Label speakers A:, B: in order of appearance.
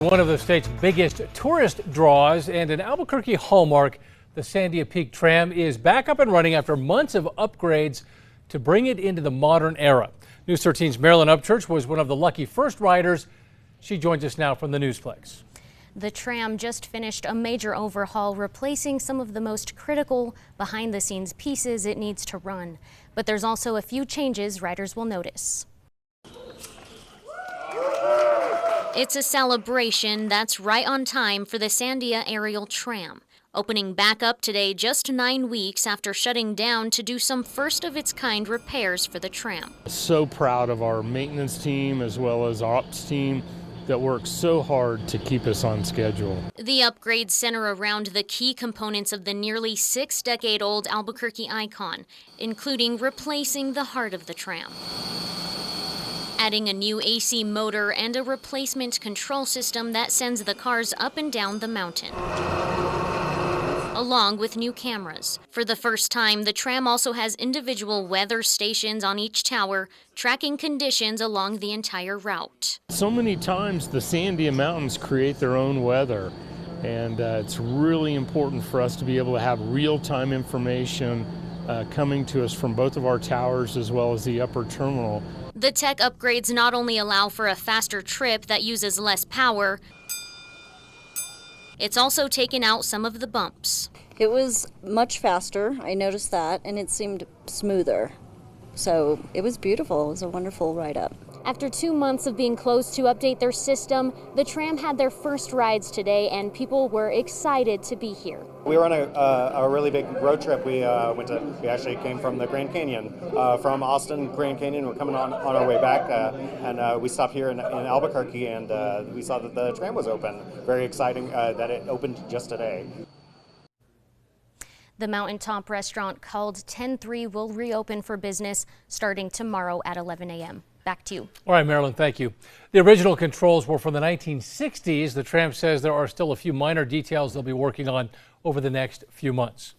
A: One of the state's biggest tourist draws and an Albuquerque hallmark, the Sandia Peak Tram is back up and running after months of upgrades to bring it into the modern era. News 13's Marilyn Upchurch was one of the lucky first riders. She joins us now from the Newsplex.
B: The tram just finished a major overhaul, replacing some of the most critical behind-the-scenes pieces it needs to run. But there's also a few changes riders will notice. It's a celebration that's right on time for the Sandia aerial tram. Opening back up today just 9 weeks after shutting down to do some first-of-its-kind repairs for the tram.
C: So proud of our maintenance team as well as ops team that works so hard to keep us on schedule.
B: The upgrades center around the key components of the nearly 6-decade-old Albuquerque icon, including replacing the heart of the tram, adding a new AC motor and a replacement control system that sends the cars up and down the mountain, along with new cameras. For the first time, the tram also has individual weather stations on each tower, tracking conditions along the entire route.
C: So many times the Sandia Mountains create their own weather, and it's really important for us to be able to have real-time information coming to us from both of our towers as well as the upper terminal.
B: The tech upgrades not only allow for a faster trip that uses less power, it's also taken out some of the bumps.
D: It was much faster, I noticed that, and it seemed smoother. So it was beautiful. It was a wonderful ride up.
B: After 2 months of being closed to update their system, the tram had their first rides today, and people were excited to be here.
E: We were on a really big road trip. We actually came from the Grand Canyon, from Austin, Grand Canyon. We're coming on our way back, and we stopped here in Albuquerque, and we saw that the tram was open. Very exciting that it opened just today.
B: The mountaintop restaurant called 10-3 will reopen for business starting tomorrow at 11 a.m. Back to you.
A: All right, Marilyn, thank you. The original controls were from the 1960s. The tram says there are still a few minor details they'll be working on over the next few months.